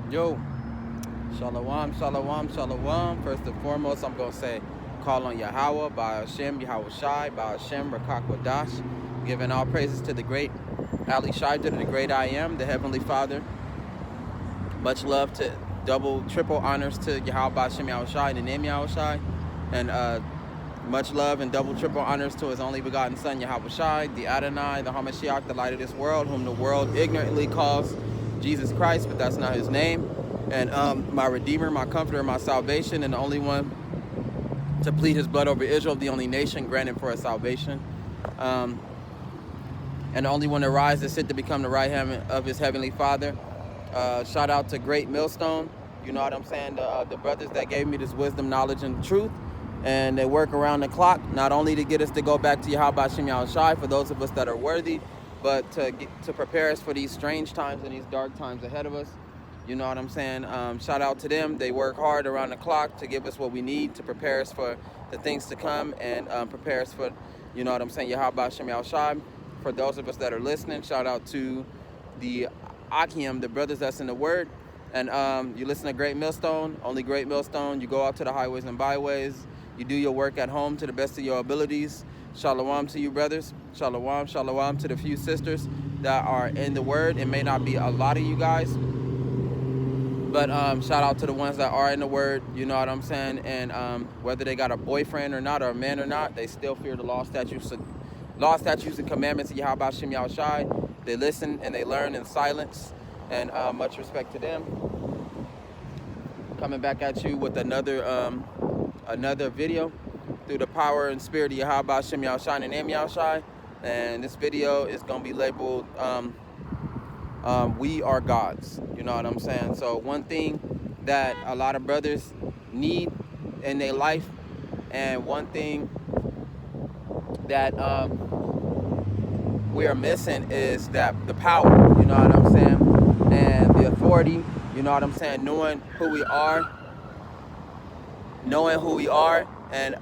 Yo, shalom, shalom, shalom. First and foremost, I'm going to say, call on Yahweh, by Hashem, Yahweh Shai, by Hashem, Rakak Wadash, giving all praises to the great Ali Shai, to the great I Am, the Heavenly Father. Much love to double, triple honors to Yahweh, by Hashem, Yahweh Shai, in the name Yahweh Shai. And much love and double, triple honors to his only begotten Son, Yahweh Shai, the Adonai, the Hamashiach, the light of this world, whom the world ignorantly calls Jesus Christ, but that's not his name. And my Redeemer, my Comforter, my salvation, and the only one to plead his blood over Israel, the only nation granted for a salvation. And the only one to rise to sit to become the right hand of his heavenly Father. Shout out to Great Millstone, you know what I'm saying, the brothers that gave me this wisdom, knowledge, and truth. And they work around the clock, not only to get us to go back to Yahweh Hashem Yahweh Shai, for those of us that are worthy, but to prepare us for these strange times and these dark times ahead of us. You know what I'm saying? Shout out to them. They work hard around the clock to give us what we need to prepare us for the things to come and prepare us for, you know what I'm saying, Yahweh Hashem Yahweh Shai. For those of us that are listening, shout out to the Akim, the brothers that's in the Word. And you listen to Great Millstone, only Great Millstone. You go out to the highways and byways. You do your work at home to the best of your abilities. Shalom to you, brothers. Shalom, shalom to the few sisters that are in the Word. It may not be a lot of you guys, but shout out to the ones that are in the Word, you know what I'm saying? And whether they got a boyfriend or not, or a man or not, they still fear the law, statutes, and commandments of Yahweh Hashem Yahweh Shai. They listen and they learn in silence. And much respect to them. Coming back at you with another video through the power and spirit of Yahweh Hashem Yahweh Shai and the name Yahweh Shai. And this video is going to be labeled We Are Gods. You know what I'm saying? So one thing that a lot of brothers need in their life, and one thing that we are missing, is that the power, you know what I'm saying, and the authority, you know what I'm saying, knowing who we are, and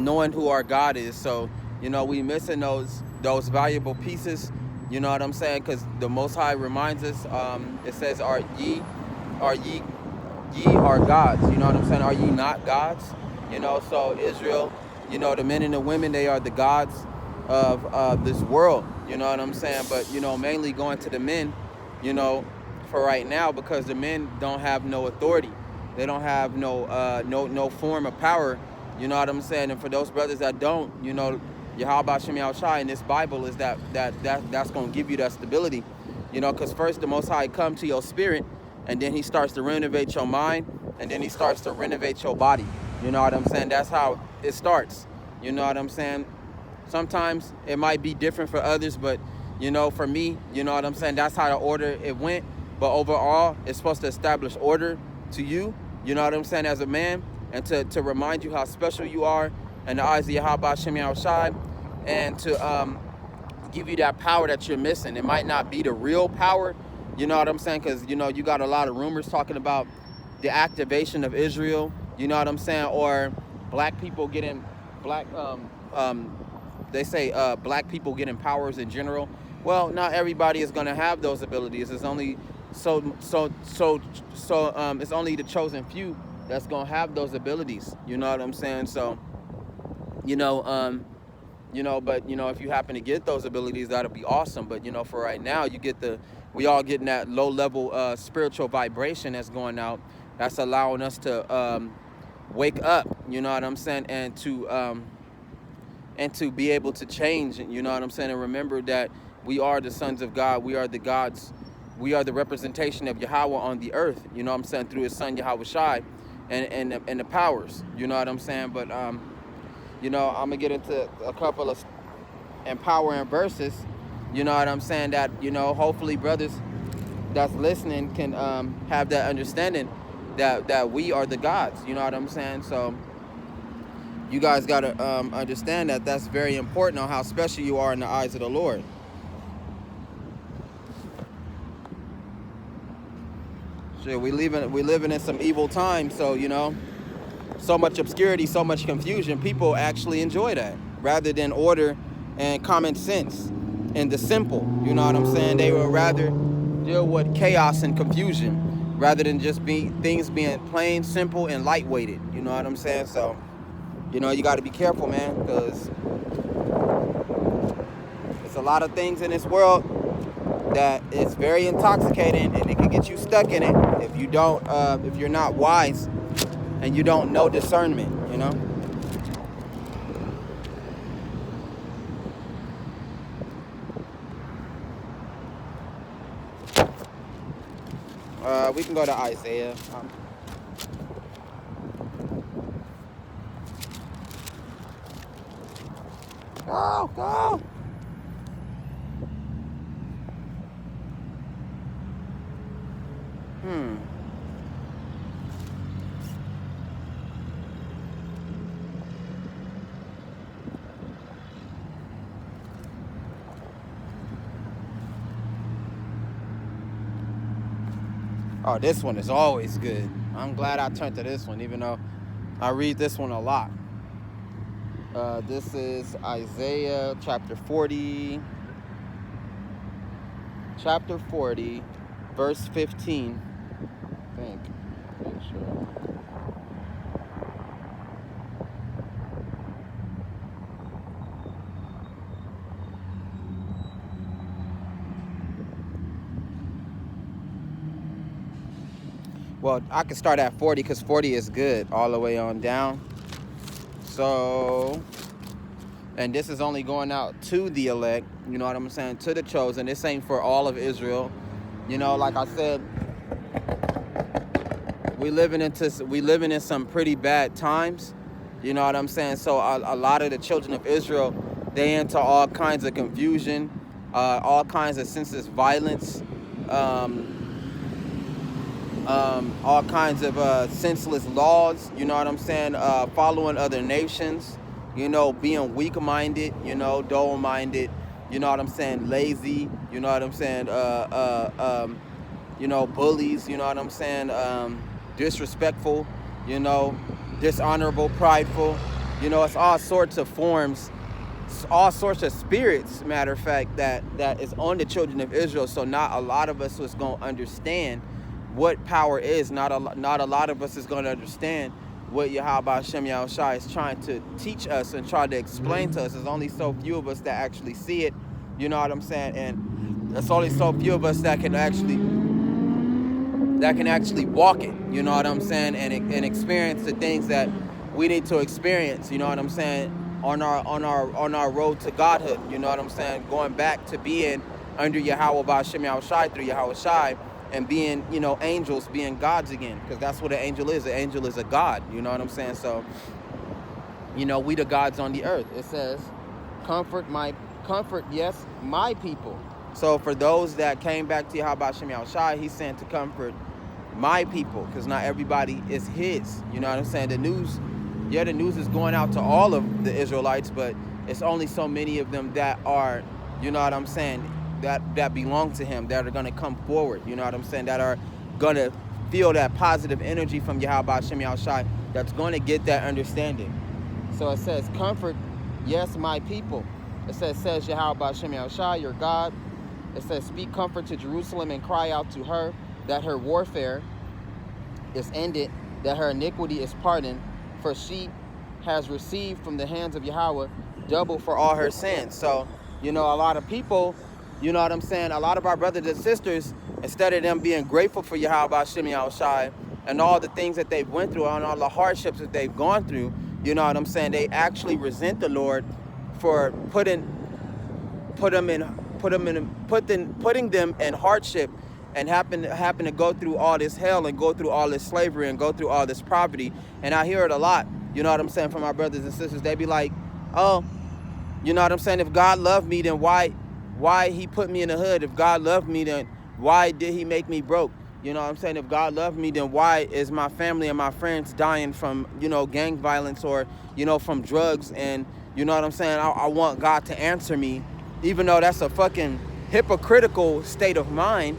knowing who our God is. So, you know, we missing those valuable pieces, you know what I'm saying, because the Most High reminds us, it says, ye are gods, you know what I'm saying, are ye not gods? You know, so Israel, you know, the men and the women, they are the gods of this world, you know what I'm saying, but, you know, mainly going to the men, you know, for right now, because the men don't have no authority. They don't have no form of power, you know what I'm saying. And for those brothers that don't, you know, Yahweh Hashem Yahweh Shai in this Bible is that's going to give you that stability, you know, because first the Most High come to your spirit, and then he starts to renovate your mind, and then he starts to renovate your body, you know what I'm saying. That's how it starts, you know what I'm saying. Sometimes it might be different for others, but, you know, for me, you know what I'm saying, that's how the order it went. But overall, it's supposed to establish order to you, you know what I'm saying, as a man, and to remind you how special you are in the eyes of Yahweh Hashem Yahweh Shai, and to give you that power that you're missing. It might not be the real power, you know what I'm saying, because, you know, you got a lot of rumors talking about the activation of Israel, you know what I'm saying, or black people getting, they say black people getting powers in general. Well, not everybody is going to have those abilities. It's only it's only the chosen few that's gonna have those abilities, you know what I'm saying. So, you know, but, you know, if you happen to get those abilities, that'll be awesome. But, you know, for right now, we all getting that low level spiritual vibration that's going out, that's allowing us to wake up, you know what I'm saying, and to be able to change, you know what I'm saying, and remember that we are the sons of God. We are the gods. We are the representation of Yahweh on the earth, you know what I'm saying, through his son Yahweh Shai and the powers, you know what I'm saying. But, you know, I'm going to get into a couple of empowering verses, you know what I'm saying, that, you know, hopefully brothers that's listening can have that understanding that we are the gods, you know what I'm saying. So you guys got to understand that that's very important on how special you are in the eyes of the Lord. Shit, we living in some evil times, so, you know, so much obscurity, so much confusion. People actually enjoy that rather than order and common sense and the simple, you know what I'm saying. They would rather deal with chaos and confusion rather than just things being plain, simple, and lightweighted. You know what I'm saying? So, you know, you got to be careful, man, because there's a lot of things in this world that is very intoxicating, and it can get you stuck in it if you don't, if you're not wise and you don't know discernment, you know? We can go to Isaiah. Go! Oh, this one is always good. I'm glad I turned to this one, even though I read this one a lot. This is Isaiah chapter 40. Chapter 40, verse 15. I think. Make sure. Well, I can start at 40 because 40 is good all the way on down. So, and this is only going out to the elect, you know what I'm saying, to the chosen. This ain't for all of Israel. You know, like I said, we living in some pretty bad times. You know what I'm saying? So a lot of the children of Israel, they into all kinds of confusion, all kinds of senseless violence, all kinds of senseless laws, you know what I'm saying, following other nations, you know, being weak-minded, you know, dull-minded, you know what I'm saying, lazy, you know what I'm saying, you know, bullies, you know what I'm saying, disrespectful, you know, dishonorable, prideful, you know, it's all sorts of forms, all sorts of spirits, matter of fact, that is on the children of Israel. So not a lot of us was going to understand what power is. Not a lot of us is going to understand what Yahweh Hashem Yahushua is trying to teach us and try to explain to us. There's only so few of us that actually see it, you know what I'm saying, and there's only so few of us that can actually walk it, you know what I'm saying, and experience the things that we need to experience, you know what I'm saying, on our road to godhood, you know what I'm saying, going back to being under Yahweh Hashem Yahushua through Yahushua, and being, you know, angels being gods again, because that's what an angel is. An angel is a god, you know what I'm saying? So, you know, we the gods on the earth. It says, comfort, yes, my people. So for those that came back to Yahweh Hashem Yahushua, he's saying to comfort my people, because not everybody is his, you know what I'm saying? The news is going out to all of the Israelites, but it's only so many of them that are, you know what I'm saying, that belong to him, that are going to come forward, you know what I'm saying, that are going to feel that positive energy from Yahweh Hashem Yahushua, that's going to get that understanding. So it says, comfort, yes, my people. It says Yahweh Hashem Yahushua, your God. It says, speak comfort to Jerusalem and cry out to her that her warfare is ended, that her iniquity is pardoned, for she has received from the hands of Yahweh double for all her sins. So, you know, a lot of people, you know what I'm saying, a lot of our brothers and sisters, instead of them being grateful for Yahweh Hashem Yahushua and all the things that they've went through and all the hardships that they've gone through, you know what I'm saying, they actually resent the Lord for putting them in hardship and happen to go through all this hell and go through all this slavery and go through all this poverty. And I hear it a lot, you know what I'm saying, from our brothers and sisters. They be like, oh, you know what I'm saying, if God loved me, then why he put me in the hood? If God loved me, then why did he make me broke? You know what I'm saying? If God loved me, then why is my family and my friends dying from, you know, gang violence or, you know, from drugs? And, you know what I'm saying, I want God to answer me, even though that's a fucking hypocritical state of mind.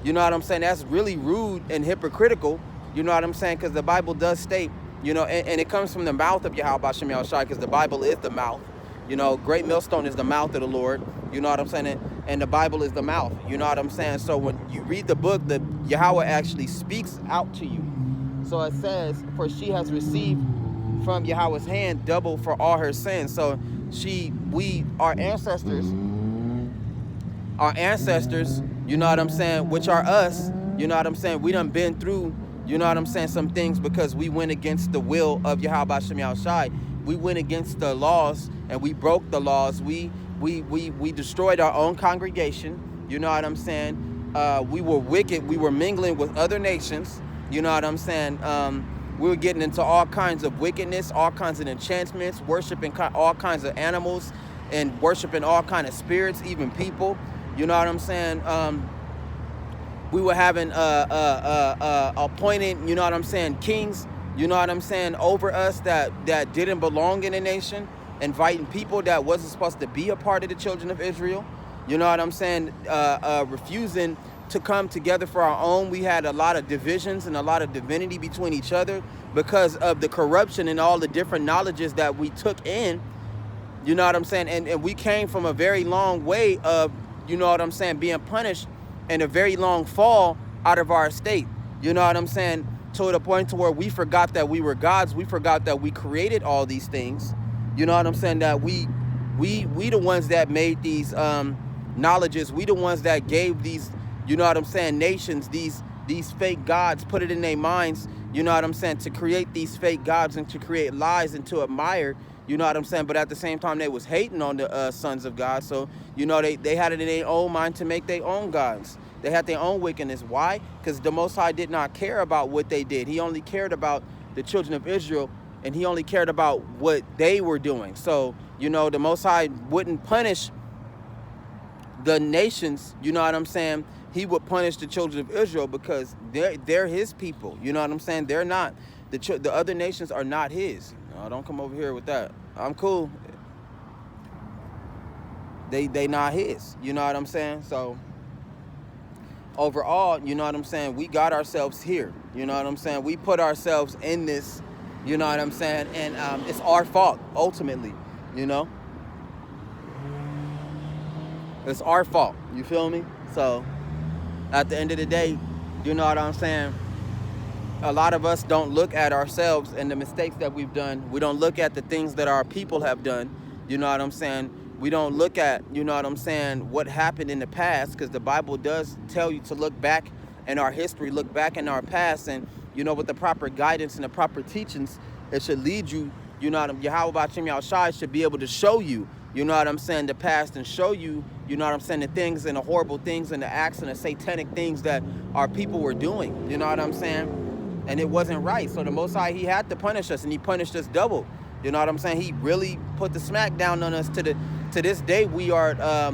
You know what I'm saying? That's really rude and hypocritical. You know what I'm saying? Because the Bible does state, you know, and it comes from the mouth of Yahweh Hashem Yahushua, because the Bible is the mouth. You know, Great Millstone is the mouth of the Lord. You know what I'm saying? And the Bible is the mouth. You know what I'm saying? So when you read the book, the Yahweh actually speaks out to you. So it says, for she has received from Yahweh's hand double for all her sins. So our ancestors, you know what I'm saying, which are us, you know what I'm saying, we done been through, you know what I'm saying, some things because we went against the will of Yahweh Shem Yahushai. We went against the laws and we broke the laws. We destroyed our own congregation, you know what I'm saying. We were wicked. We were mingling with other nations, you know what I'm saying. We were getting into all kinds of wickedness, all kinds of enchantments, worshiping all kinds of animals and worshiping all kinds of spirits, even people. You know what I'm saying? We were having appointed, you know what I'm saying, kings, you know what I'm saying, over us that didn't belong in the nation, inviting people that wasn't supposed to be a part of the children of Israel. You know what I'm saying? Refusing to come together for our own. We had a lot of divisions and a lot of divinity between each other because of the corruption and all the different knowledges that we took in. You know what I'm saying? And we came from a very long way of, you know what I'm saying, being punished and a very long fall out of our estate. You know what I'm saying? To the point to where we forgot that we were gods. We forgot that we created all these things. You know what I'm saying? That we the ones that made these knowledges. We the ones that gave these, you know what I'm saying, nations, these fake gods, put it in their minds, you know what I'm saying, to create these fake gods and to create lies and to admire, you know what I'm saying. But at the same time, they was hating on the sons of God. So, you know, they had it in their own mind to make their own gods. They had their own wickedness. Why? Because the Most High did not care about what they did. He only cared about the children of Israel, and he only cared about what they were doing. So, you know, the Most High wouldn't punish the nations, you know what I'm saying. He would punish the children of Israel because they're his people. You know what I'm saying? They're not. The other nations are not his. No, don't come over here with that. I'm cool. They not his. You know what I'm saying? So overall, you know what I'm saying, we got ourselves here. You know what I'm saying? We put ourselves in this, you know what I'm saying? And it's our fault, ultimately, you know? It's our fault. You feel me? So at the end of the day, you know what I'm saying, a lot of us don't look at ourselves and the mistakes that we've done. We don't look at the things that our people have done. You know what I'm saying? We don't look at, you know what I'm saying, what happened in the past, because the Bible does tell you to look back in our history, look back in our past, and, you know, with the proper guidance and the proper teachings, it should lead you, you know what I'm, Yahweh Shem Yahushai should be able to show you, you know what I'm saying, the past, and show you, you know what I'm saying, the things and the horrible things and the acts and the satanic things that our people were doing, you know what I'm saying? And it wasn't right. So the Most High, he had to punish us, and he punished us double. You know what I'm saying? He really put the smack down on us. To this day, we are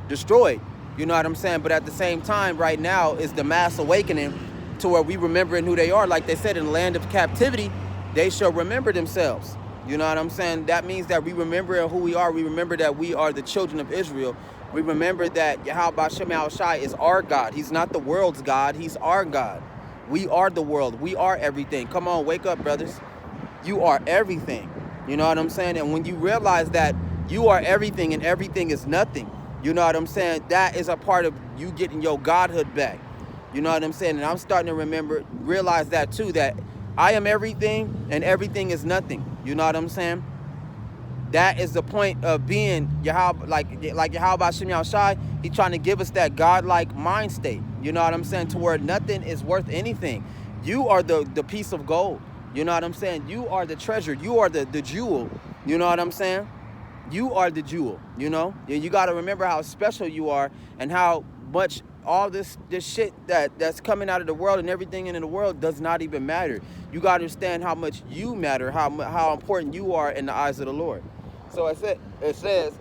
destroyed. You know what I'm saying? But at the same time, right now is the mass awakening to where we remembering who they are. Like they said, in the land of captivity, they shall remember themselves. You know what I'm saying? That means that we remember who we are. We remember that we are the children of Israel. We remember that Yahweh Shem Yahushai is our God. He's not the world's God. He's our God. We are the world. We are everything. Come on, wake up, brothers. You are everything. You know what I'm saying? And when you realize that you are everything and everything is nothing, you know what I'm saying, that is a part of you getting your godhood back. You know what I'm saying? And I'm starting to realize that too, that I am everything and everything is nothing. You know what I'm saying? That is the point of being Yahweh, like Yahweh Shem Yahushai. He's trying to give us that godlike mind state. You know what I'm saying? To where nothing is worth anything. You are the piece of gold. You know what I'm saying? You are the treasure. You are the jewel. You know what I'm saying? You are the jewel, you know? You got to remember how special you are and how much all this shit that's coming out of the world and everything in the world does not even matter. You got to understand how much you matter, how important you are in the eyes of the Lord. So it says,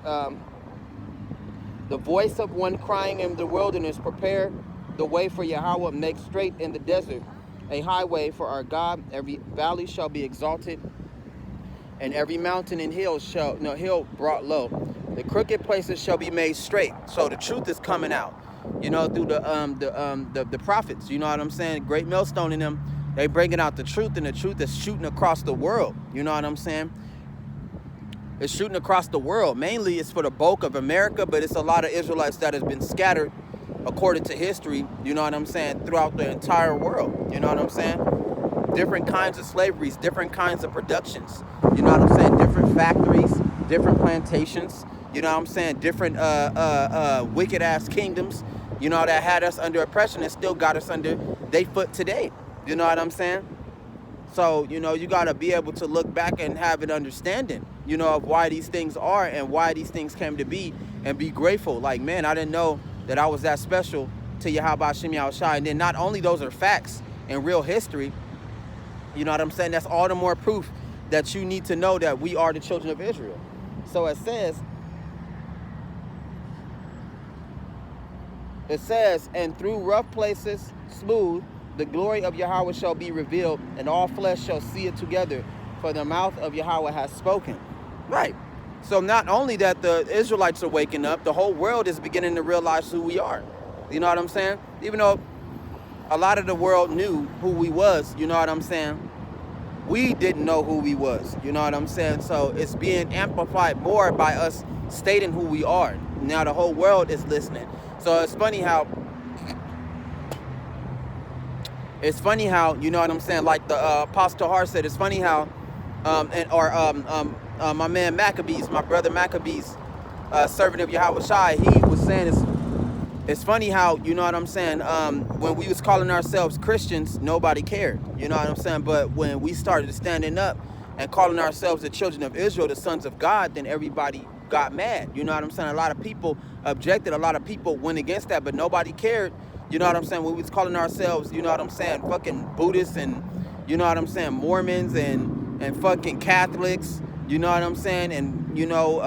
the voice of one crying in the wilderness, prepare the way for Yahweh, make straight in the desert a highway for our God. Every valley shall be exalted, and every mountain and hill brought low. The crooked places shall be made straight. So the truth is coming out, you know, through the prophets. You know what I'm saying? Great millstone in them. They bringing out the truth, and the truth is shooting across the world. You know what I'm saying? It's shooting across the world. Mainly it's for the bulk of America, but it's a lot of Israelites that has been scattered, according to history, you know what I'm saying, throughout the entire world. You know what I'm saying? Different kinds of slaveries, different kinds of productions. You know what I'm saying? Different factories, different plantations. You know what I'm saying? Different wicked ass kingdoms, you know, that had us under oppression and still got us under they foot today. You know what I'm saying? So, you know, you got to be able to look back and have an understanding, you know, of why these things are and why these things came to be, and be grateful. Like, man, I didn't know that I was that special to Yahweh Hashem Yahushua. And then not only those are facts and real history, you know what I'm saying? That's all the more proof that you need to know that we are the children of Israel. So it says, and through rough places, smooth, the glory of Yahweh shall be revealed, and all flesh shall see it together, for the mouth of Yahweh has spoken. Right. So not only that the Israelites are waking up, the whole world is beginning to realize who we are. You know what I'm saying? Even though a lot of the world knew who we was, you know what I'm saying? We didn't know who we was, you know what I'm saying? So it's being amplified more by us stating who we are. Now the whole world is listening. So it's funny how, you know what I'm saying? Like the Apostle Har said, it's funny how, my man Maccabees, my brother Maccabees, servant of Yahweh Shai, he was saying it's funny how, you know what I'm saying, when we was calling ourselves Christians, nobody cared, you know what I'm saying? But when we started standing up and calling ourselves the children of Israel, the sons of God, then everybody got mad, you know what I'm saying? A lot of people objected, a lot of people went against that, but nobody cared, you know what I'm saying? When we was calling ourselves, you know what I'm saying, fucking Buddhists and, you know what I'm saying, Mormons and fucking Catholics, you know what I'm saying, and, you know,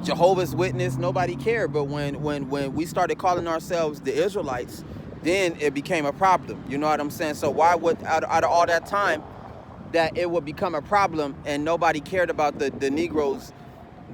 Jehovah's Witness, nobody cared. But when we started calling ourselves the Israelites, then it became a problem, you know what I'm saying? So why would, out of all that time, that it would become a problem and nobody cared about the Negroes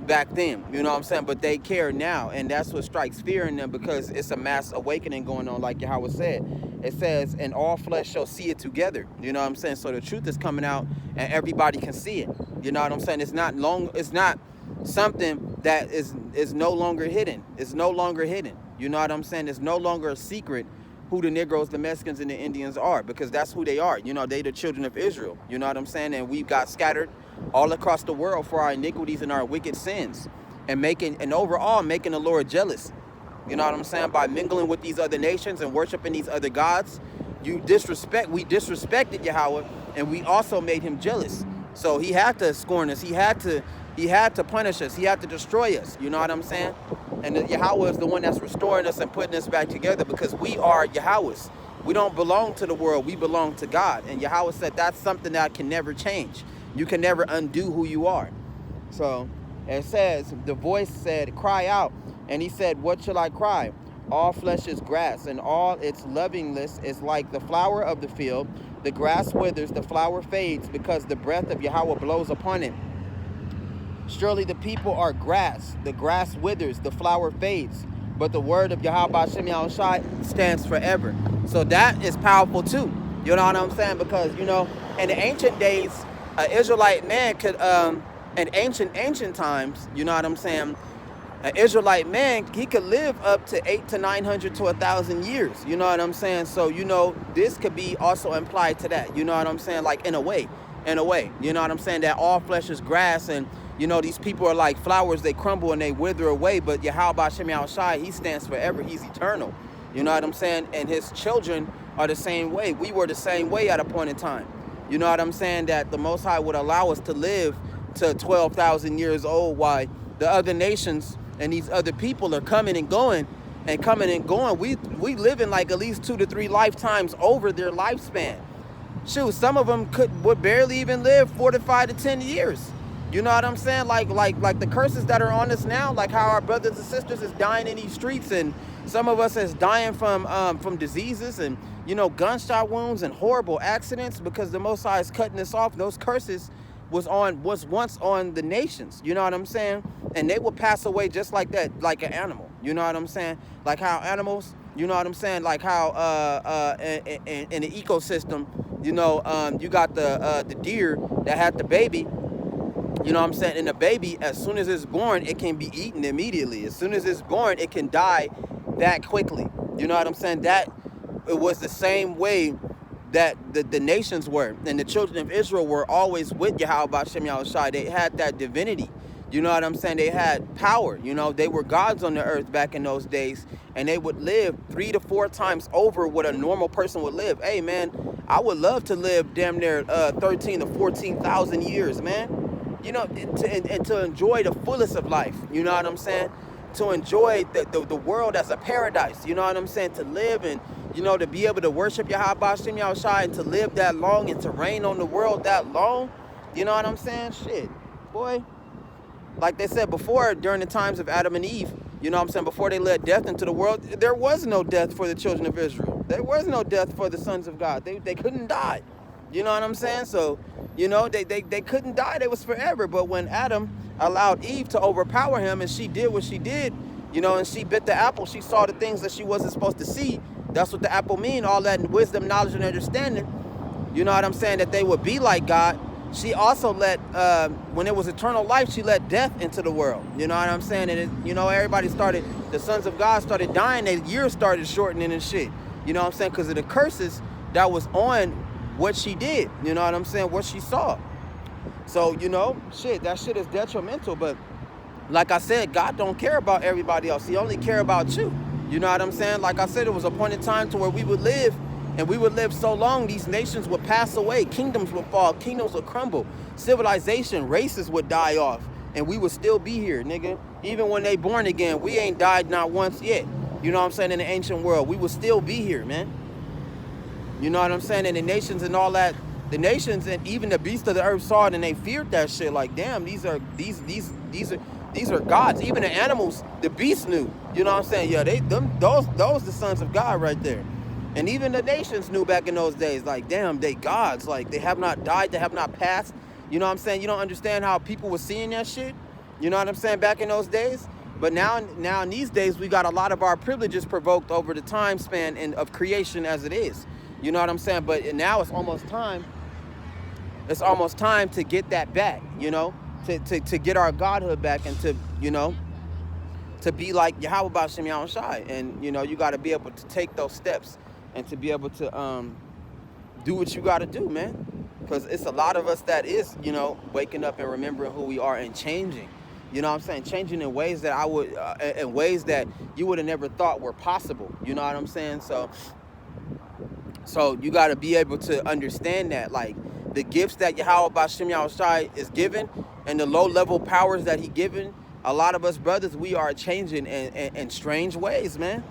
back then, you know what I'm saying? But they care now, and that's what strikes fear in them, because it's a mass awakening going on, like Yahweh said. It says, and all flesh shall see it together, you know what I'm saying? So the truth is coming out and everybody can see it, you know what I'm saying? It's not something that is no longer hidden. It's no longer hidden, you know what I'm saying? It's no longer a secret who the Negroes, the Mexicans, and the Indians are, because that's who they are. You know, they the children of Israel, you know what I'm saying? And we got scattered all across the world for our iniquities and our wicked sins, and overall making the Lord jealous, you know what I'm saying? By mingling with these other nations and worshiping these other gods, we disrespected Yahweh, and we also made him jealous. So he had to scorn us. He had to punish us. He had to destroy us. You know what I'm saying? And Yahweh is the one that's restoring us and putting us back together, because we are Yahweh's. We don't belong to the world. We belong to God. And Yahweh said that's something that can never change. You can never undo who you are. So it says, the voice said, cry out. And he said, what shall I cry? All flesh is grass, and all its loveliness is like the flower of the field. The grass withers, the flower fades, because the breath of Yahweh blows upon it. Surely the people are grass. The grass withers, the flower fades, but the word of Yahweh Hashem Yahushua stands forever. So that is powerful too. You know what I'm saying? Because, you know, in the ancient days, an Israelite man could, in ancient times, you know what I'm saying, an Israelite man, he could live up to 800 to 900 to 1,000 years. You know what I'm saying? So, you know, this could be also implied to that. You know what I'm saying? Like, in a way, you know what I'm saying? That all flesh is grass, and, you know, these people are like flowers. They crumble and they wither away. But Yahweh Hashem Yahushua, he stands forever. He's eternal. You know what I'm saying? And his children are the same way. We were the same way at a point in time. You know what I'm saying? That the Most High would allow us to live to 12,000 years old, while the other nations and these other people are coming and going. We live in like at least 2 to 3 lifetimes over their lifespan. Shoot, some of them would barely even live 4 to 5 to 10 years. You know what I'm saying? Like the curses that are on us now, like how our brothers and sisters is dying in these streets, and some of us is dying from diseases and, you know, gunshot wounds and horrible accidents, because the Most High is cutting us off. Those curses was once on the nations, you know what I'm saying? And they will pass away just like that, like an animal, you know what I'm saying? Like how animals, you know what I'm saying? Like how in the ecosystem, You know, you got the deer that had the baby. You know what I'm saying? And the baby, as soon as it's born, it can be eaten immediately. As soon as it's born, it can die that quickly. You know what I'm saying? That it was the same way that the nations were. And the children of Israel were always with Yahweh B'Shem Yahushai. They had that divinity. You know what I'm saying? They had power. You know, they were gods on the earth back in those days. And they would live 3 to 4 times over what a normal person would live. Hey, man, I would love to live damn near 13 to 14,000 years, man. You know, and to enjoy the fullest of life. You know what I'm saying? To enjoy the world as a paradise. You know what I'm saying? To live and, you know, to be able to worship Yahweh B'Shem Yahushai and to live that long and to reign on the world that long. You know what I'm saying? Shit, boy. Like they said before, during the times of Adam and Eve, you know what I'm saying, before they let death into the world, there was no death for the children of Israel. There was no death for the sons of God. They couldn't die. You know what I'm saying? So, you know, they couldn't die. They was forever. But when Adam allowed Eve to overpower him and she did what she did, you know, and she bit the apple, she saw the things that she wasn't supposed to see. That's what the apple mean, all that wisdom, knowledge, and understanding. You know what I'm saying? That they would be like God. She also let, when it was eternal life, she let death into the world. You know what I'm saying? And, you know, everybody started, the sons of God started dying. Their years started shortening and shit. You know what I'm saying? Because of the curses that was on what she did. You know what I'm saying? What she saw. So, you know, shit, that shit is detrimental. But like I said, God don't care about everybody else. He only care about you. You know what I'm saying? Like I said, it was a point in time to where we would live. And we would live so long, these nations would pass away. Kingdoms would fall. Kingdoms would crumble. Civilization, races would die off. And we would still be here, nigga. Even when they born again, we ain't died not once yet. You know what I'm saying? In the ancient world, we would still be here, man. You know what I'm saying? And the nations and all that, the nations and even the beasts of the earth saw it and they feared that shit. Like, damn, these are gods. Even the animals, the beasts knew. You know what I'm saying? Yeah, those the sons of God right there. And even the nations knew back in those days, like, damn, they gods. Like, they have not died, they have not passed. You know what I'm saying? You don't understand how people were seeing that shit. You know what I'm saying? Back in those days. But now in these days, we got a lot of our privileges provoked over the time span of creation as it is. You know what I'm saying? But now it's almost time. It's almost time to get that back, you know? To get our godhood back and to, you know, to be like Yahweh B'Shem Yahushai. And, you know, you got to be able to take those steps and to be able to do what you got to do, man. Because it's a lot of us that is, you know, waking up and remembering who we are and changing. You know what I'm saying? Changing in ways that in ways that you would have never thought were possible. You know what I'm saying? So you got to be able to understand that, like, the gifts that Yahweh B'Shem Yahushai is given and the low-level powers that he given, a lot of us brothers, we are changing in strange ways, man.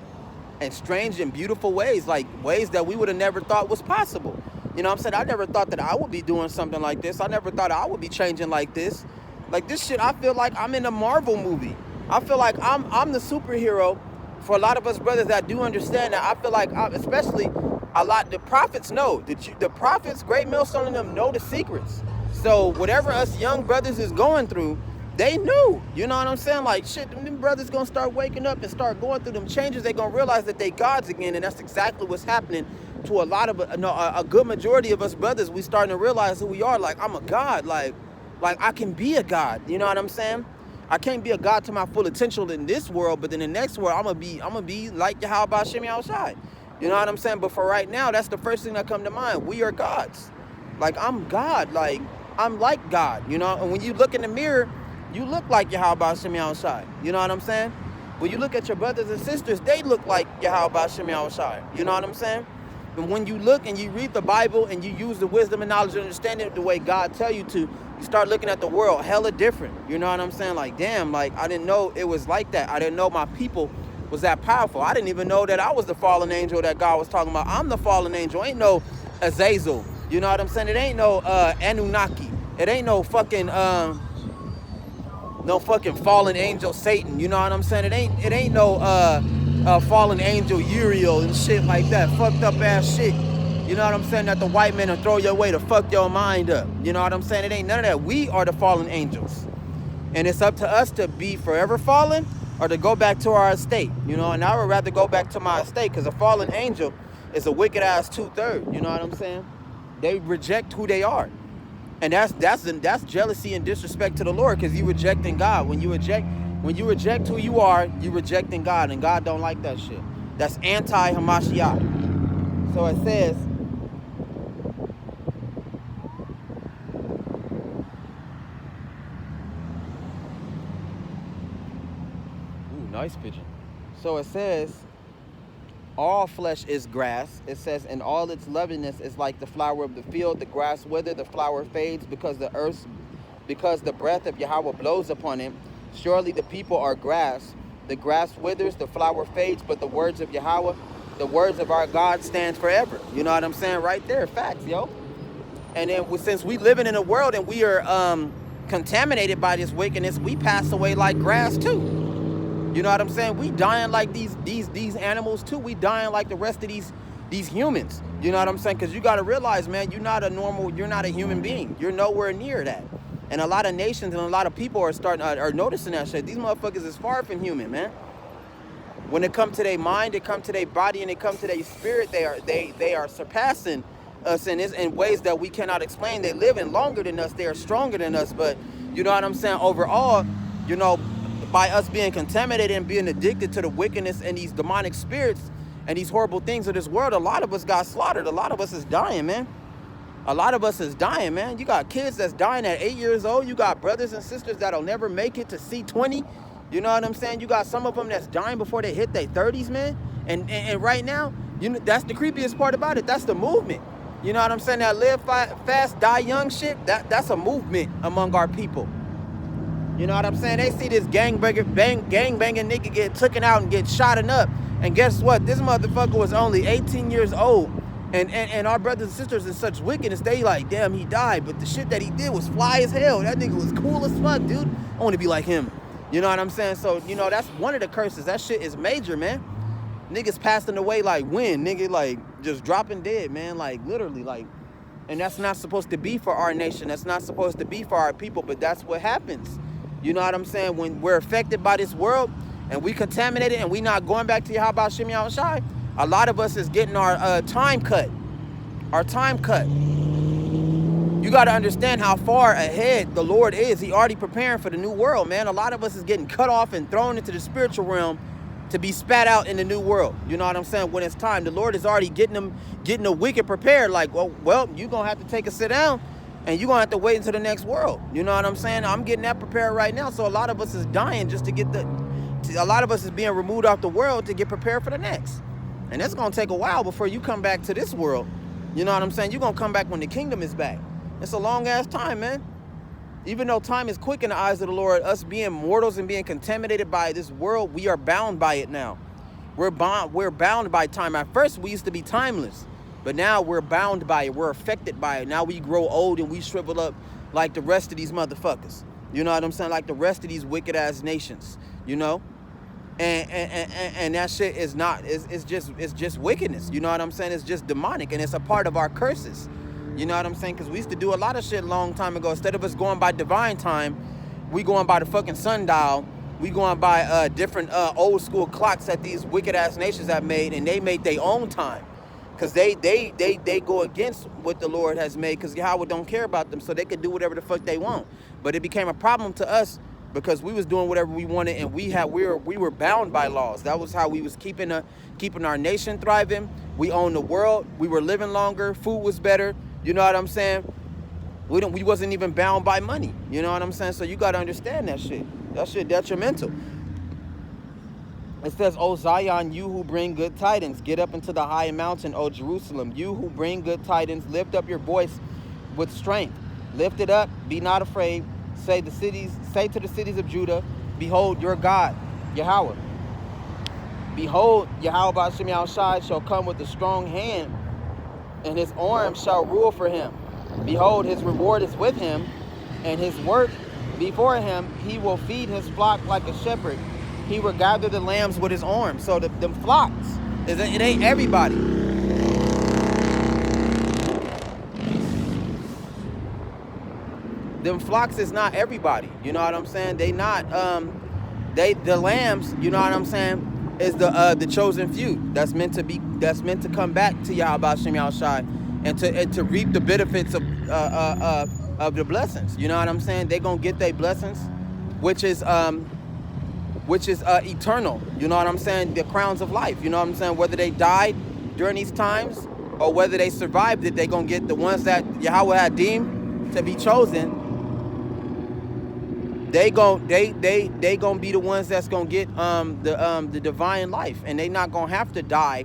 And strange and beautiful ways, like ways that we would have never thought was possible. You know what I'm saying? I never thought that I would be doing something like this. I never thought I would be changing like this. Like this shit, I feel like I'm in a Marvel movie. I feel like I'm the superhero for a lot of us brothers that do understand that. I feel like, especially a lot, the prophets know. The prophets, Great Millstone and them know the secrets. So whatever us young brothers is going through, they knew, you know what I'm saying? Like, shit, them brothers gonna start waking up and start going through them changes. They gonna realize that they gods again, and that's exactly what's happening to a lot of, a good majority of us brothers. We starting to realize who we are. Like, I'm a god. Like I can be a god. You know what I'm saying? I can't be a god to my full potential in this world, but in the next world, I'm gonna be like Yahweh B'Shem Yahushai. You know what I'm saying? But for right now, that's the first thing that come to mind. We are gods. Like, I'm God. Like, I'm like God. You know, and when you look in the mirror, you look like Yahweh B'Shem Yahushai. You know what I'm saying? When you look at your brothers and sisters, they look like Yahweh B'Shem Yahushai. You know what I'm saying? And when you look and you read the Bible and you use the wisdom and knowledge and understanding the way God tell you to, you start looking at the world hella different. You know what I'm saying? Like, damn, like, I didn't know it was like that. I didn't know my people was that powerful. I didn't even know that I was the fallen angel that God was talking about. I'm the fallen angel. Ain't no Azazel. You know what I'm saying? It ain't no Anunnaki. It ain't no fucking fallen angel Satan. You know what I'm saying? It ain't no fallen angel Uriel and shit like that. Fucked up ass shit. You know what I'm saying? That the white men will throw your way to fuck your mind up. You know what I'm saying? It ain't none of that. We are the fallen angels. And it's up to us to be forever fallen or to go back to our estate. You know, and I would rather go back to my estate, because a fallen angel is a wicked ass 2/3. You know what I'm saying? They reject who they are. And that's jealousy and disrespect to the Lord, because you rejecting God. When you reject who you are, you rejecting God, and God don't like that shit. That's anti-Hamashiach. So it says, ooh, nice pigeon. So it says, all flesh is grass. It says, and all its loveliness is like the flower of the field. The grass withers, the flower fades, because the breath of Yahweh blows upon it. Surely the people are grass. The grass withers, the flower fades, but the words of Yahweh, the words of our God stands forever. You know what I'm saying? Right there, facts, yo. And then since we living in a world and we are contaminated by this wickedness, we pass away like grass too. You know what I'm saying? We dying like these animals too. We dying like the rest of these humans. You know what I'm saying? Because you got to realize, man, you're not a human being. You're nowhere near that. And a lot of nations and a lot of people are noticing that shit. These motherfuckers is far from human, man. When it comes to their mind, it comes to their body, and it comes to their spirit, they are surpassing us in ways that we cannot explain. They living longer than us. They are stronger than us. But you know what I'm saying? Overall, you know, by us being contaminated and being addicted to the wickedness and these demonic spirits and these horrible things of this world, a lot of us got slaughtered. A lot of us is dying, man. A lot of us is dying, man. You got kids that's dying at 8 years old. You got brothers and sisters that'll never make it to C20. You know what I'm saying? You got some of them that's dying before they hit their 30s, man. And right now, you know, that's the creepiest part about it. That's the movement. You know what I'm saying? That live fast, die young shit, that's a movement among our people. You know what I'm saying? They see this gangbanging nigga get taken out and get shot up. And guess what? This motherfucker was only 18 years old. And our brothers and sisters in such wickedness, they like, damn, he died. But the shit that he did was fly as hell. That nigga was cool as fuck, dude. I want to be like him. You know what I'm saying? So, you know, that's one of the curses. That shit is major, man. Niggas passing away like when? Nigga, like, just dropping dead, man. Like, literally, like. And that's not supposed to be for our nation. That's not supposed to be for our people. But that's what happens. You know what I'm saying? When we're affected by this world and we contaminated and we not going back to Yahweh Shem Yahushai, a lot of us is getting our time cut. Our time cut. You got to understand how far ahead the Lord is. He already preparing for the new world, man. A lot of us is getting cut off and thrown into the spiritual realm to be spat out in the new world. You know what I'm saying? When it's time, the Lord is already getting the wicked prepared. Like, well, you're going to have to take a sit down. And you're going to have to wait until the next world. You know what I'm saying? I'm getting that prepared right now. So a lot of us is dying just to get a lot of us is being removed off the world to get prepared for the next. And it's going to take a while before you come back to this world. You know what I'm saying? You're going to come back when the kingdom is back. It's a long ass time, man. Even though time is quick in the eyes of the Lord, us being mortals and being contaminated by this world, we are bound by it now. We're bound by time. At first, we used to be timeless. But now we're bound by it. We're affected by it. Now we grow old and we shrivel up like the rest of these motherfuckers. You know what I'm saying? Like the rest of these wicked ass nations. You know? And that shit is not. It's just wickedness. You know what I'm saying? It's just demonic, and it's a part of our curses. You know what I'm saying? Because we used to do a lot of shit a long time ago. Instead of us going by divine time, we going by the fucking sundial. We going by different old school clocks that these wicked ass nations have made, and they made their own time. Because they go against what the Lord has made, because Yahweh don't care about them, so they could do whatever the fuck they want. But it became a problem to us because we was doing whatever we wanted, and we were bound by laws. That was how we was keeping our nation thriving. We owned the world. We were living longer. Food was better. You know what I'm saying? We wasn't even bound by money. You know what I'm saying? So you got to understand that shit. That shit detrimental. It says, O Zion, you who bring good tidings, get up into the high mountain, O Jerusalem. You who bring good tidings, lift up your voice with strength. Lift it up, be not afraid. Say to the cities of Judah, behold your God, Yahweh. Behold, Yahweh Ba'ashem Yahushai shall come with a strong hand, and his arm shall rule for him. Behold, his reward is with him, and his work before him. He will feed his flock like a shepherd. He will gather the lambs with his arm. So them flocks, it ain't everybody. Them flocks is not everybody. You know what I'm saying? They not the lambs, you know what I'm saying, is the chosen few that's meant to come back to Yahweh Shem Yahushai and to reap the benefits of the blessings. You know what I'm saying? They're gonna get their blessings, which is eternal. You know what I'm saying? The crowns of life. You know what I'm saying? Whether they died during these times or whether they survived it, they're gonna get the ones that Yahweh had deemed to be chosen. They gonna be the ones that's gonna get the divine life, and they not gonna have to die.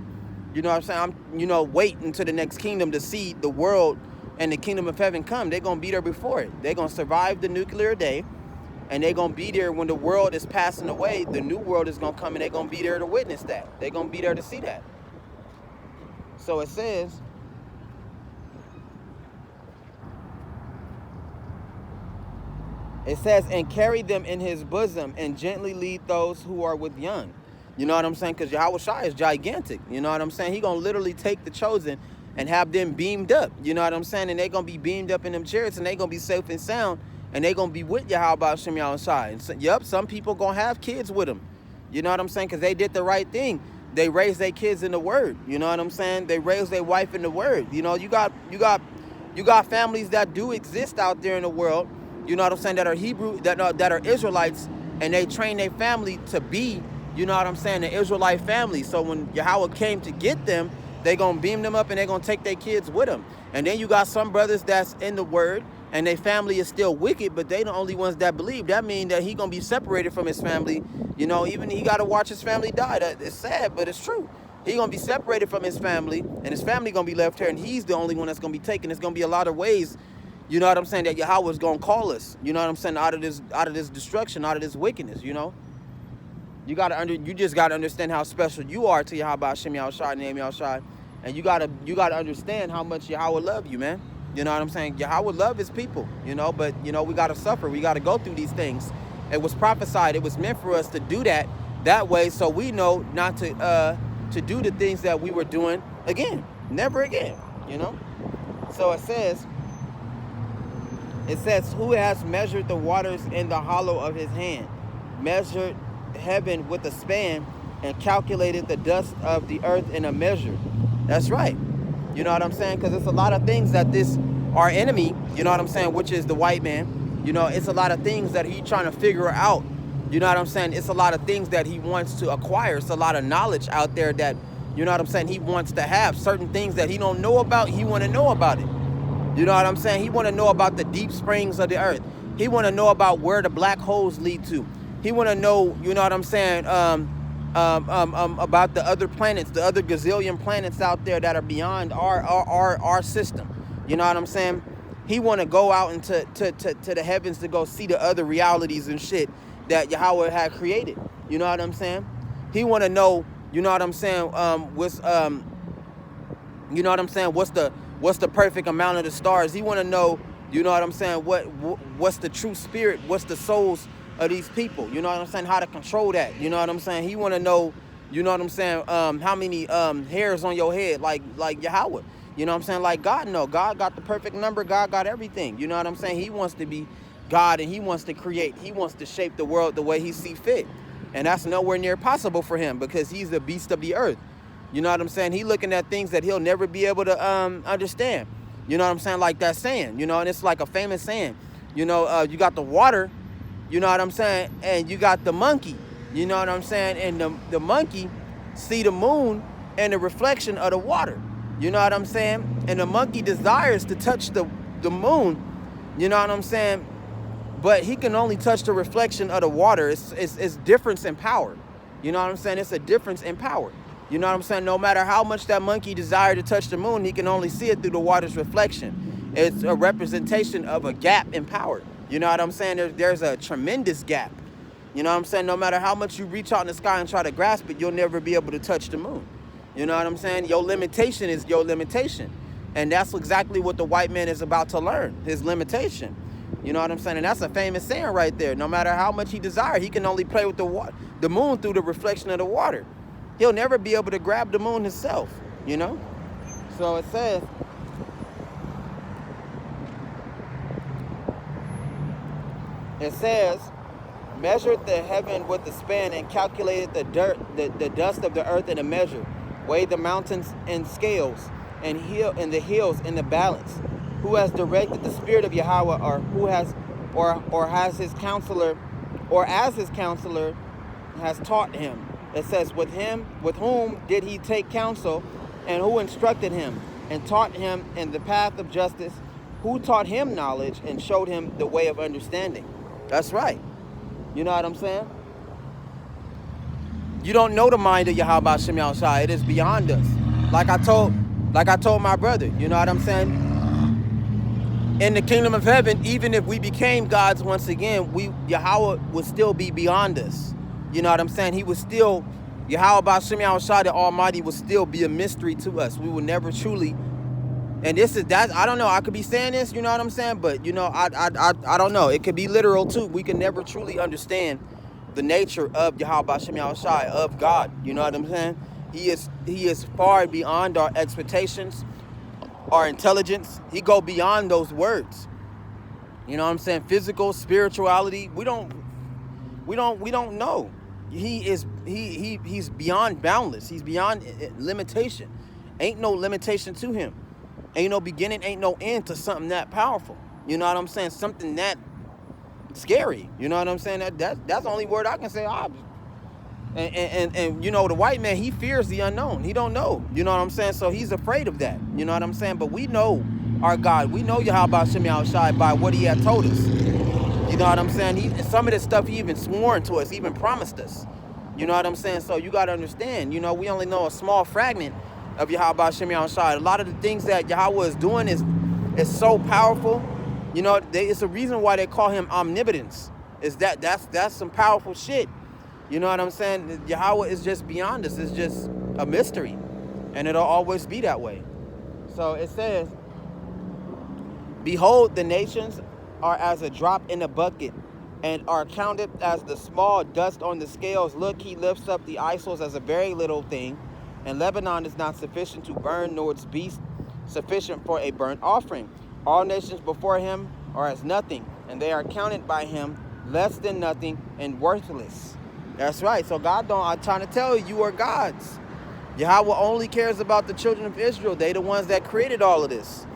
You know what I'm saying? Wait until the next kingdom to see the world and the kingdom of heaven come. They're gonna be there before it. They're gonna survive the nuclear day, and they're gonna be there when the world is passing away. The new world is gonna come, and they're gonna be there to witness that. They're gonna be there to see that. So it says, and carry them in his bosom and gently lead those who are with young. You know what I'm saying? Because Yahweh Shai is gigantic. You know what I'm saying? He going to literally take the chosen and have them beamed up. You know what I'm saying? And they going to be beamed up in them chariots, and they going to be safe and sound, and they going to be with Yahweh Hashem Yahweh Shai. And so, some people going to have kids with them. You know what I'm saying? Because they did the right thing. They raised their kids in the word. You know what I'm saying? They raised their wife in the word. You know, you got families that do exist out there in the world. You know what I'm saying? That are Hebrew, that are Israelites, and they train their family to be, you know what I'm saying, the Israelite family. So when Yahweh came to get them, they gonna beam them up and they gonna take their kids with them. And then you got some brothers that's in the word, and their family is still wicked, but they the only ones that believe. That means that he gonna be separated from his family. You know, even he gotta watch his family die. It's sad, but it's true. He gonna be separated from his family, and his family gonna be left here, and he's the only one that's gonna be taken. It's gonna be a lot of ways. You know what I'm saying? That Yahweh is going to call us. You know what I'm saying? Out of this destruction, out of this wickedness, you know? You just got to understand how special you are to Yahweh Hashem Yahweh Shai, name Yahweh Shai. And you got to understand how much Yahweh love you, man. You know what I'm saying? Yahweh love his people, you know? But, you know, we got to suffer. We got to go through these things. It was prophesied. It was meant for us to do that way, so we know not to do the things that we were doing again. Never again, you know? So it says, who has measured the waters in the hollow of his hand, measured heaven with a span, and calculated the dust of the earth in a measure? That's right. You know what I'm saying? Because it's a lot of things that our enemy, you know what I'm saying, which is the white man, you know, it's a lot of things that he's trying to figure out. You know what I'm saying? It's a lot of things that he wants to acquire. It's a lot of knowledge out there that, you know what I'm saying, he wants to have. Certain things that he don't know about, he want to know about it. You know what I'm saying? He want to know about the deep springs of the earth. He want to know about where the black holes lead to. He want to know, you know what I'm saying, about the other planets, the other gazillion planets out there that are beyond our system. You know what I'm saying? He want to go out into to the heavens to go see the other realities and shit that Yahweh had created. You know what I'm saying? He want to know, you know what I'm saying, you know what I'm saying, what's the perfect amount of the stars. He want to know, you know what I'm saying, what's the true spirit, what's the souls of these people, you know what I'm saying, how to control that, you know what I'm saying. He want to know, you know what I'm saying, how many hairs on your head, like Yahweh, you know what I'm saying, like God know. God got the perfect number. God got everything, you know what I'm saying. He wants to be God, and he wants to create. He wants to shape the world the way he see fit, and that's nowhere near possible for him because he's the beast of the earth. You know what I'm saying? He looking at things that he'll never be able to understand. You know what I'm saying? Like that saying, you know, and it's like a famous saying. You know, you got the water, you know what I'm saying, and you got the monkey. You know what I'm saying? And the monkey see the moon and the reflection of the water. You know what I'm saying? And the monkey desires to touch the moon. You know what I'm saying? But he can only touch the reflection of the water. It's difference in power. You know what I'm saying? It's a difference in power. You know what I'm saying? No matter how much that monkey desired to touch the moon, he can only see it through the water's reflection. It's a representation of a gap in power. You know what I'm saying? There's a tremendous gap. You know what I'm saying? No matter how much you reach out in the sky and try to grasp it, you'll never be able to touch the moon. You know what I'm saying? Your limitation is your limitation. And that's exactly what the white man is about to learn, his limitation. You know what I'm saying? And that's a famous saying right there. No matter how much he desires, he can only play with the moon through the reflection of the water. He'll never be able to grab the moon himself, you know? So it says, measured the heaven with the span and calculated the dust of the earth in a measure, weighed the mountains in scales, and the hills in the balance? Who has directed the spirit of Yahweh, or who has, or has his counselor, or as his counselor has taught him? It says, with whom did he take counsel, and who instructed him and taught him in the path of justice? Who taught him knowledge and showed him the way of understanding? That's right. You know what I'm saying? You don't know the mind of Yahweh Hashem Yahushua. It is beyond us. Like I told my brother, you know what I'm saying? In the kingdom of heaven, even if we became gods once again, Yahweh would still be beyond us. You know what I'm saying? He would still, Yahweh Hashem Yahushua, the Almighty, would still be a mystery to us. We will never truly, and I don't know, I could be saying this, you know what I'm saying? But, you know, I don't know. It could be literal too. We can never truly understand the nature of Yahweh Hashem Yahushua, of God. You know what I'm saying? He is far beyond our expectations, our intelligence. He go beyond those words. You know what I'm saying? Physical, spirituality, we don't know. He's beyond boundless. He's beyond limitation. Ain't no limitation to him. Ain't no beginning, ain't no end to something that powerful. You know what I'm saying? Something that scary. You know what I'm saying? That's the only word I can say. And you know, the white man, he fears the unknown. He don't know. You know what I'm saying? So he's afraid of that. You know what I'm saying? But we know our God. We know Yahweh Hashem Yahushua by what he had told us. You know what I'm saying? Some of this stuff he even sworn to us, he even promised us. You know what I'm saying? So you got to understand, you know, we only know a small fragment of Yahweh Hashem Yahushua. A lot of the things that Yahweh is doing is so powerful. You know, it's a reason why they call him omnipotence. Is that's some powerful shit. You know what I'm saying? Yahweh is just beyond us. It's just a mystery. And it'll always be that way. So it says, behold, the nations are as a drop in a bucket, and are counted as the small dust on the scales. Look, he lifts up the isles as a very little thing, and Lebanon is not sufficient to burn, nor its beast sufficient for a burnt offering. All nations before him are as nothing, and they are counted by him less than nothing and worthless. That's right. So I'm trying to tell you, you are gods. Yahweh only cares about the children of Israel. They the ones that created all of this.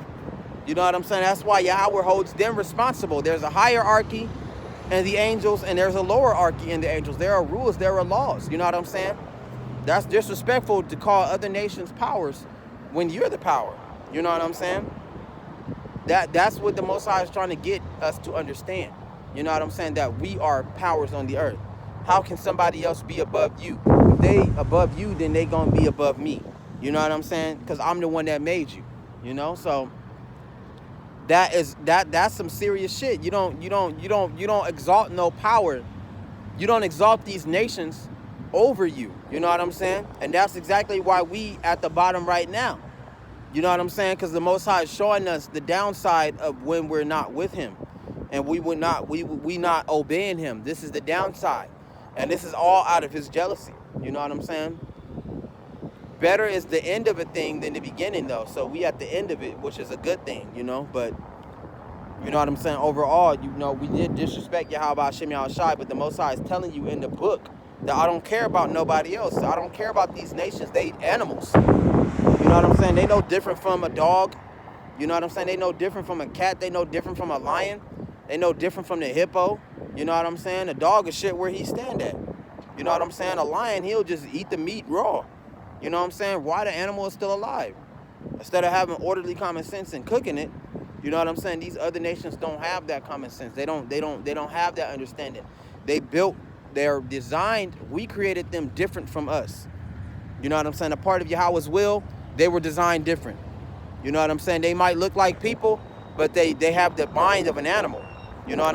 You know what I'm saying? That's why Yahweh holds them responsible. There's a hierarchy in the angels, and there's a lower hierarchy in the angels. There are rules, there are laws. You know what I'm saying? That's disrespectful to call other nations powers when you're the power. You know what I'm saying? That's what the Most High is trying to get us to understand. You know what I'm saying? That we are powers on the earth. How can somebody else be above you? If they above you, then they gonna be above me. You know what I'm saying? Because I'm the one that made you. You know, so that's some serious shit. You don't exalt no power. You don't exalt these nations over you. You know what I'm saying? And that's exactly why we at the bottom right now. You know what I'm saying? Because the Most High is showing us the downside of when we're not with him, and we not obeying him. This is the downside, and this is all out of his jealousy. You know what I'm saying? Better is the end of a thing than the beginning, though. So we at the end of it, which is a good thing, you know. But you know what I'm saying? Overall, you know, we did disrespect Yahweh Hashem Yahushua, but the Most High is telling you in the book that I don't care about nobody else. I don't care about these nations. They eat animals. You know what I'm saying? They no different from a dog. You know what I'm saying? They no different from a cat. They no different from a lion. They no different from the hippo. You know what I'm saying? A dog is shit where he stand at. You know what I'm saying? A lion, he'll just eat the meat raw. You know what I'm saying? Why the animal is still alive? Instead of having orderly common sense and cooking it, you know what I'm saying? These other nations don't have that common sense. They don't have that understanding. They're designed, we created them different from us. You know what I'm saying? A part of Yahweh's will, they were designed different. You know what I'm saying? They might look like people, but they have the mind of an animal. You know what I'm saying?